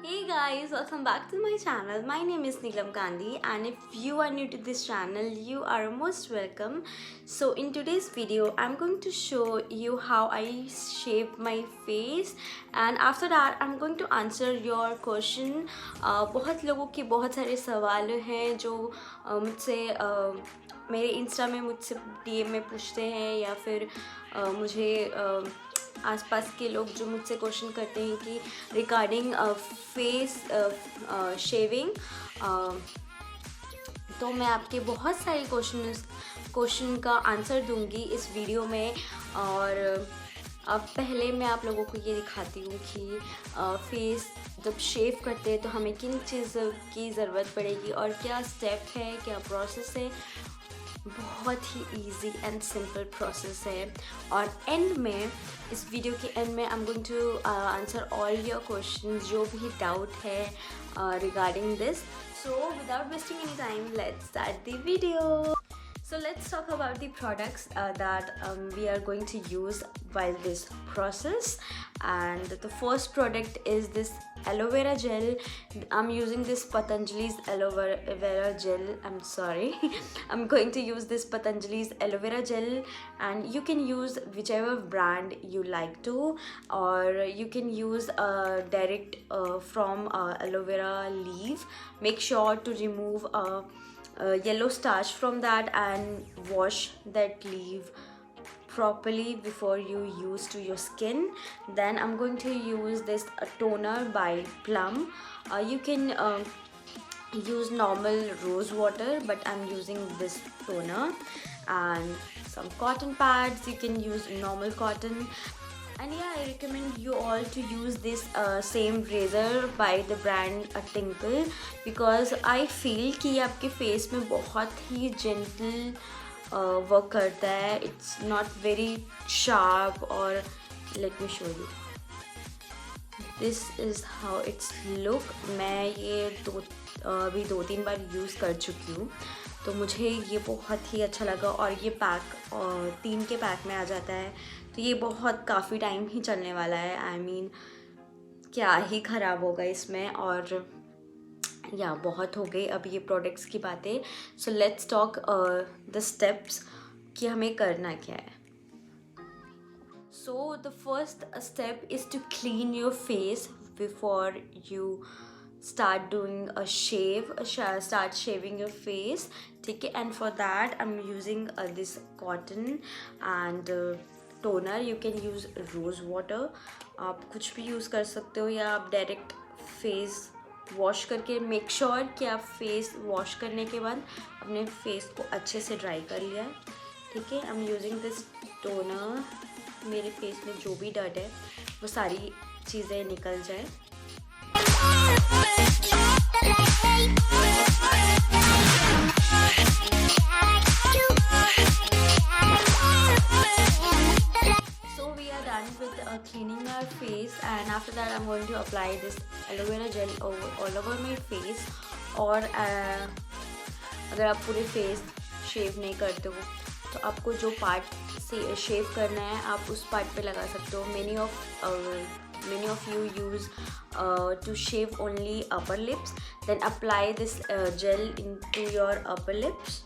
Hey guys, welcome back to my channel. My name is Neelam Gandhi, and if you are new to this channel, you are most welcome. So in today's video, I'm going to show you how I shape my face, and after that I'm going to answer your question. बहुत लोगों के बहुत सारे सवाल हैं जो मुझसे मेरे इंस्टा में मुझसे DM में पूछते हैं या फिर मुझे आसपास के लोग जो मुझसे क्वेश्चन करते हैं कि रिगार्डिंग फेस शेविंग। तो मैं आपके बहुत सारे क्वेश्चन का आंसर दूंगी इस वीडियो में। और अब पहले मैं आप लोगों को ये दिखाती हूँ कि फेस जब शेव करते हैं तो हमें किन चीज़ की ज़रूरत पड़ेगी और क्या स्टेप है, क्या प्रोसेस है। बहुत ही इजी एंड सिंपल प्रोसेस है। और एंड में, इस वीडियो के एंड में, I am going to answer all your questions जो भी डाउट है regarding this. So without wasting any time, let's start the video. So let's talk about the products that we are going to use while this process. And the first product is this aloe vera gel. I'm using this Patanjali's aloe vera gel. I'm sorry. I'm going to use this Patanjali's aloe vera gel, and you can use whichever brand you like to, or you can use direct from aloe vera leaf. Make sure to remove yellow starch from that and wash that leaf properly before you use to your skin. Then I'm going to use this toner by Plum. You can use normal rose water, but I'm using this toner. And some cotton pads. You can use normal cotton. And yeah, I recommend you all to use this same razor by the brand Tinkle, because I feel कि ये आपके face में बहुत ही gentle work करता है. It's not very sharp. और let me show you. This is how it's look. मैं ये अभी 2-3 बार यूज़ कर चुकी हूँ, तो मुझे ये बहुत ही अच्छा लगा. और ये पैक 3 के पैक में आ जाता है, तो ये बहुत काफ़ी टाइम ही चलने वाला है. आई मीन क्या ही ख़राब होगा इसमें. और या बहुत हो गई अब ये प्रोडक्ट्स की बातें. So let's talk the steps कि हमें करना क्या है. So the first step is to clean your face before you start doing a shave, start shaving your face. ठीक है. And for that I'm using this cotton and toner. You can use rose water. आप कुछ भी use कर सकते हो, या आप डायरेक्ट फेस वॉश करके मेक श्योर कि आप फेस वॉश करने के बाद अपने फेस को अच्छे से ड्राई कर लिया है. ठीक है. I am using this toner. मेरे फेस में जो भी डर्ट है वो सारी चीज़ें निकल जाए. So we are done with cleaning our face, and after that I'm going to apply this aloe vera gel all over my face. और अगर आप पूरे फेस शेव नहीं करते हो तो आपको जो पार्ट से शेव करना है आप उस पार्ट पे लगा सकते हो. Many of you use to shave only upper lips. Then apply this gel into your upper lips,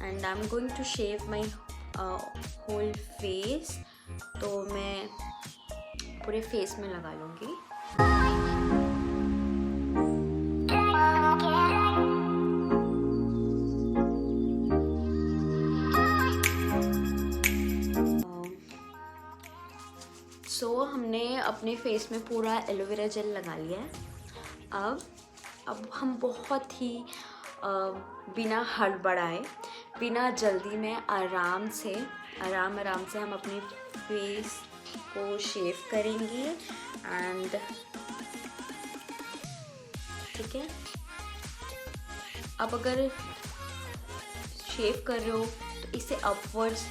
and I'm going to shave my whole face. तो मैं पूरे फेस में लगा लूँगी. सो हमने अपने फेस में पूरा एलोवेरा जेल लगा लिया है. अब हम बहुत ही बिना हड़बड़ाए, बिना जल्दी में आराम से हम अपने फेस को शेव करेंगे. एंड ठीक है. अब अगर शेव कर रहे हो तो इसे अपवर्ड्स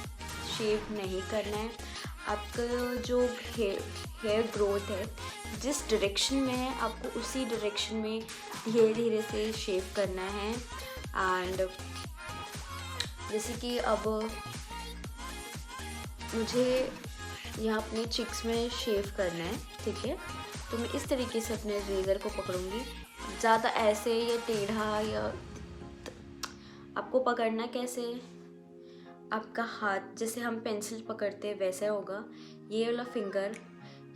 शेव नहीं करना है. आपका जो हेयर ग्रोथ है जिस डायरेक्शन में है आपको उसी डायरेक्शन में धीरे धीरे से शेव करना है. एंड जैसे कि अब मुझे यहाँ अपने चिक्स में शेव करना है. ठीक है. तो मैं इस तरीके से अपने रेज़र को पकड़ूंगी, ज़्यादा ऐसे या टेढ़ा या आपको पकड़ना कैसे, आपका हाथ जैसे हम पेंसिल पकड़ते हैं वैसा होगा। ये वाला फिंगर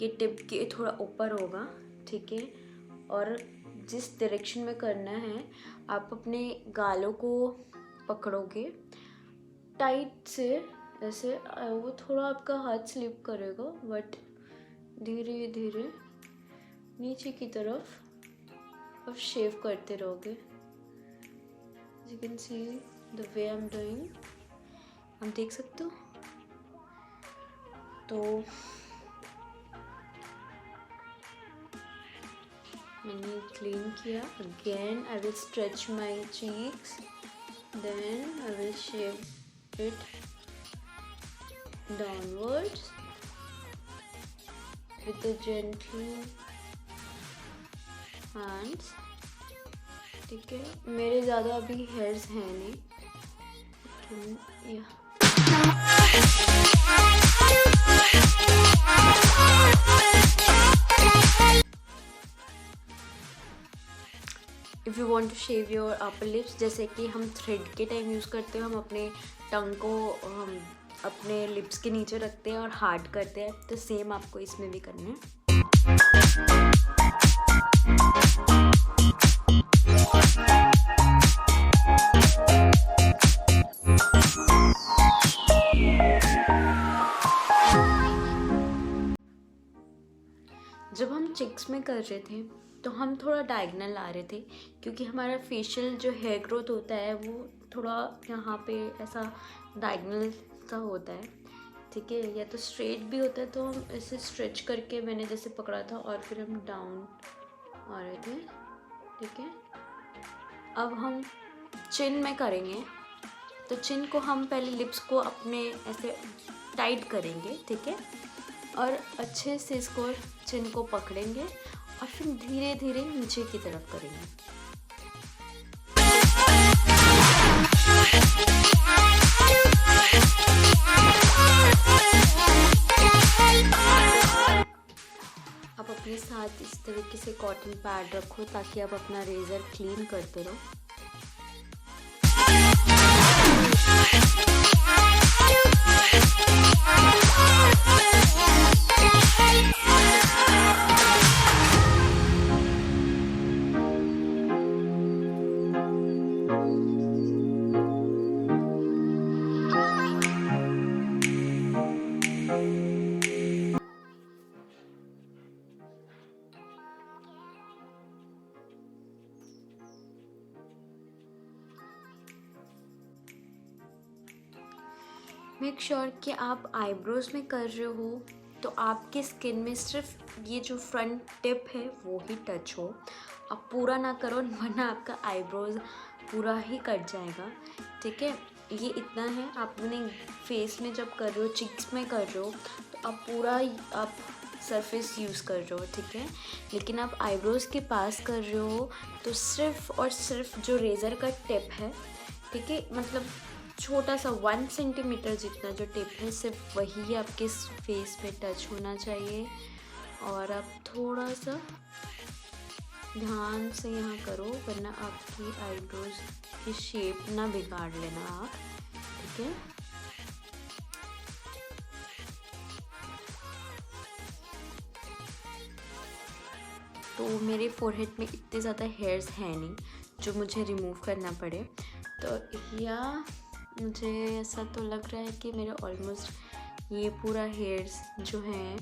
ये टिप के थोड़ा ऊपर होगा, ठीक है। और जिस डायरेक्शन में करना है आप अपने गालों को पकड़ोगे टाइट से, ऐसे वो थोड़ा आपका हाथ स्लिप करेगा, बट धीरे धीरे नीचे की तरफ आप शेव करते रहोगे। You can see the way I am doing, आप देख सकते हो। तो मैंने क्लीन किया। Again I will stretch my cheeks, then I will shave it downwards with the gentle hands, ठीक है। मेरे ज़्यादा अभी हेयर्स हैं नहीं, या if you want to shave your upper lips, जैसे कि हम थ्रेड के टाइम यूज़ करते हैं, हम अपने टंग को हम अपने लिप्स के नीचे रखते हैं और हार्ड करते हैं, तो सेम आपको इसमें भी करना है। जब हम चिक्स में कर रहे थे तो हम थोड़ा डायगनल ला रहे थे, क्योंकि हमारा फेशियल जो हेयर ग्रोथ होता है वो थोड़ा यहाँ पे ऐसा डायगनल सा होता है, ठीक है। या तो स्ट्रेट भी होता है, तो हम ऐसे स्ट्रेच करके मैंने जैसे पकड़ा था और फिर हम डाउन आ रहे थे, ठीक है। अब हम चिन में करेंगे, तो चिन को हम पहले लिप्स को अपने ऐसे टाइट करेंगे, ठीक है, और अच्छे से इसको चिन को पकड़ेंगे और फिर धीरे धीरे नीचे की तरफ करेंगे। आप अपने साथ इस तरीके से कॉटन पैड रखो ताकि आप अपना रेज़र क्लीन करते रहो। मेक श्योर कि आप आईब्रोज़ में कर रहे हो तो आपके स्किन में सिर्फ ये जो फ्रंट टिप है वो ही टच हो, आप पूरा ना करो, वरना आपका आईब्रोज़ पूरा ही कट जाएगा, ठीक है। ये इतना है, आपने फेस में जब कर रहे हो, चिक्स में कर रहे हो, तो आप पूरा आप सरफेस यूज़ कर रहे हो, ठीक है। लेकिन आप आईब्रोज़ के पास कर रहे हो तो सिर्फ और सिर्फ जो रेज़र का टिप है, ठीक है, मतलब छोटा सा 1 सेंटीमीटर जितना जो टिप है, सिर्फ वही आपके फेस पे टच होना चाहिए। और आप थोड़ा सा ध्यान से यहाँ करो, वरना आपकी आईब्रोज की शेप ना बिगाड़ लेना आप, ठीक है। तो मेरे फोरहेड में इतने ज़्यादा हेयर्स हैं नहीं जो मुझे रिमूव करना पड़े, तो या मुझे ऐसा तो लग रहा है कि मेरे ऑलमोस्ट ये पूरा हेयर्स जो हैं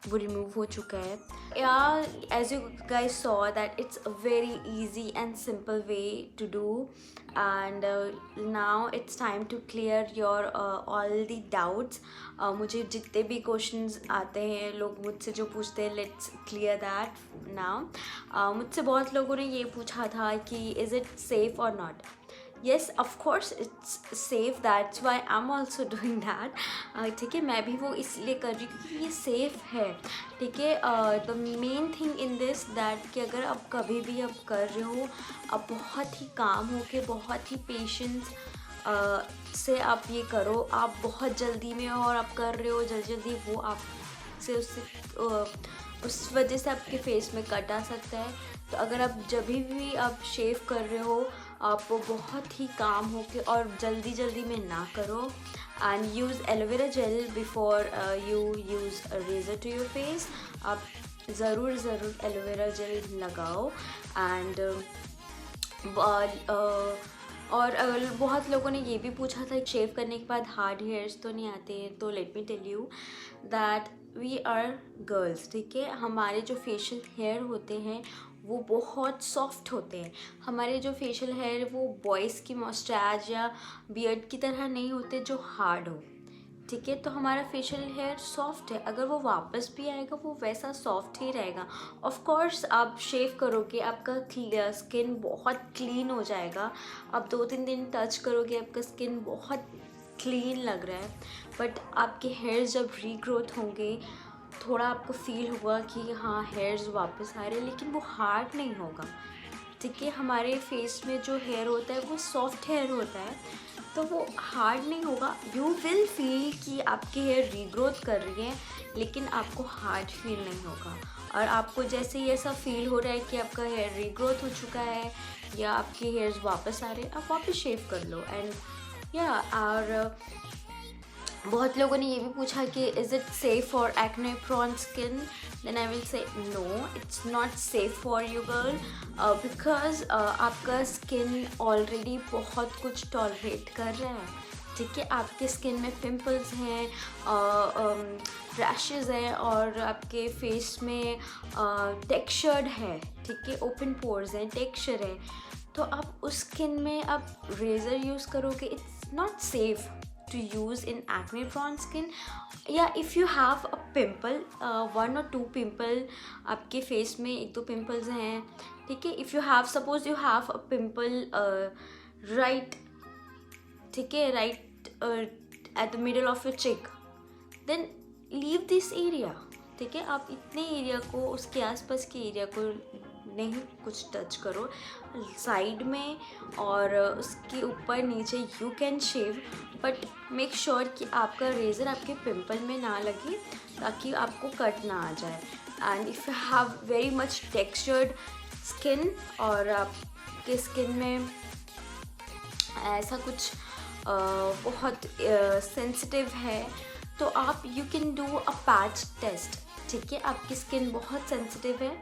वो रिमूव हो चुका है। या as you guys saw that it's a very easy and simple way to do, and now it's time to clear your all the doubts. मुझे जितने भी क्वेश्चंस आते हैं, लोग मुझसे जो पूछते हैं, लेट्स क्लियर दैट नाउ। मुझसे बहुत लोगों ने ये पूछा था कि इज़ इट सेफ़ और not. Yes, of course it's safe, that's why I'm also doing that, ठीक है। मैं भी वो इसलिए कर रही हूँ क्योंकि ये सेफ़ है, ठीक है। The main thing in this that कि अगर आप कभी भी आप कर रहे हो, आप बहुत ही काम हो के, बहुत ही पेशेंस से आप ये करो। आप बहुत जल्दी में और आप कर रहे हो जल्दी जल्दी, वो आपसे उससे उस वजह से आपके फेस में कट आ सकता है। तो अगर आप जब भी आप शेव कर रहे हो, आप वो बहुत ही काम होके और जल्दी में ना करो। And use aloe vera gel before you use razor to your face. आप ज़रूर एलोवेरा जेल लगाओ। एंड और अगर बहुत लोगों ने ये भी पूछा था शेव करने के बाद हार्ड हेयर्स तो नहीं आते हैं, तो let me tell you that we are girls, ठीक है। हमारे जो फेशियल हेयर होते हैं वो बहुत सॉफ्ट होते हैं। हमारे जो फेशियल हेयर वो बॉयज़ की मस्टैच या बियर्ड की तरह नहीं होते जो हार्ड हो, ठीक है। तो हमारा फेशियल हेयर सॉफ्ट है, अगर वो वापस भी आएगा वो वैसा सॉफ्ट ही रहेगा। ऑफ कोर्स आप शेव करोगे, आपका स्किन बहुत क्लीन हो जाएगा। आप 2-3 दिन टच करोगे, आपका स्किन बहुत क्लीन लग रहा है। बट आपके हेयर्स जब रीग्रोथ होंगे, थोड़ा आपको फील होगा कि हाँ हेयर्स वापस आ रहे हैं, लेकिन वो हार्ड नहीं होगा, ठीक है। हमारे फेस में जो हेयर होता है वो सॉफ्ट हेयर होता है, तो वो हार्ड नहीं होगा। यू विल फील कि आपके हेयर रीग्रोथ कर रही है, लेकिन आपको हार्ड फील नहीं होगा। और आपको जैसे ही ऐसा फील हो रहा है कि आपका हेयर रीग्रोथ हो चुका है या आपके हेयर्स वापस आ रहे हैं, आप वापस शेव कर लो। एंड या और बहुत लोगों ने ये भी पूछा कि is it safe for acne prone skin. Then I will say no, it's not safe for you girl, because आपका स्किन ऑलरेडी बहुत कुछ टॉलरेट कर रहा है, ठीक है। आपके स्किन में पिंपल्स हैं, रैशेस हैं, और आपके फेस में टेक्सचर्ड है, ठीक है। ओपन पोर्स हैं, टेक्सचर है। तो आप उस स्किन में आप रेज़र यूज़ करोगे, it's not safe to use in acne prone skin. Yeah, if you have a pimple, 1 or 2 pimple आपके फेस में 1-2 पिम्पल्स हैं, ठीक है। If you have suppose you have a pimple right, ठीक है, right at the middle of your चिक, then leave this area, ठीक है। आप इतने एरिया को, उसके आसपास के एरिया को नहीं कुछ टच करो, साइड में और उसके ऊपर नीचे you can shave, but make sure कि आपका रेज़र आपके पिंपल में ना लगे ताकि आपको कट ना आ जाए। And if you have very much textured skin और आपके स्किन में ऐसा कुछ बहुत सेंसिटिव है, तो आप you can do a patch test, ठीक है। आपकी स्किन बहुत सेंसिटिव है,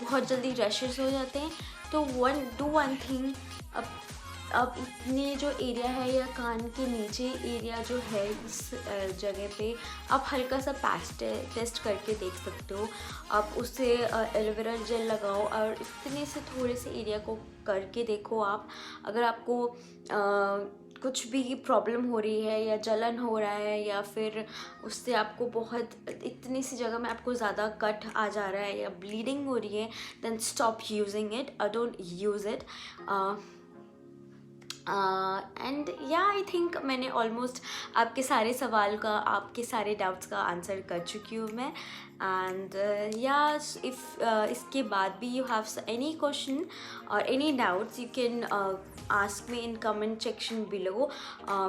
बहुत जल्दी रैशेस हो जाते हैं, तो डू वन थिंग, अब इतने जो एरिया है या कान के नीचे एरिया जो है इस जगह पे आप हल्का सा पैच टेस्ट करके देख सकते हो। आप उससे एलोवेरा जेल लगाओ और इतने से थोड़े से एरिया को करके देखो। आप अगर आपको कुछ भी प्रॉब्लम हो रही है या जलन हो रहा है या फिर उससे आपको बहुत इतनी सी जगह में आपको ज़्यादा कट आ जा रहा है या ब्लीडिंग हो रही है, then stop using it, don't use it. And या आई थिंक मैंने ऑलमोस्ट आपके सारे सवाल का, आपके सारे डाउट्स का आंसर कर चुकी हूँ मैं। एंड या इफ़ इसके बाद भी यू हैव एनी क्वेश्चन और any doubts, you can ask me in comment section below.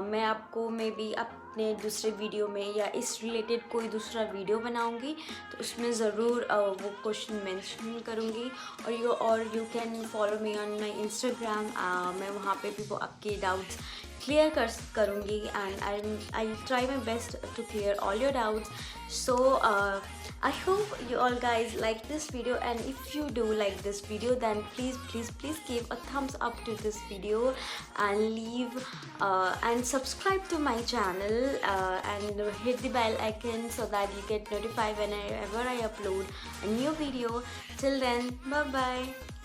मैं आपको मे बी अपने दूसरे वीडियो में या इस रिलेटेड कोई दूसरा वीडियो बनाऊंगी तो उसमें ज़रूर वो क्वेश्चन मेंशन करूंगी। और you can follow me on my Instagram, मैं वहाँ पे भी वो आपके डाउट्स क्लियर करूँगी and I try my best to clear all your doubts. So I hope you all guys like this video, and if you do like this video then please give a thumbs up to this video and leave and subscribe to my channel and hit the bell icon so that you get notified whenever I upload a new video. Till then, bye bye.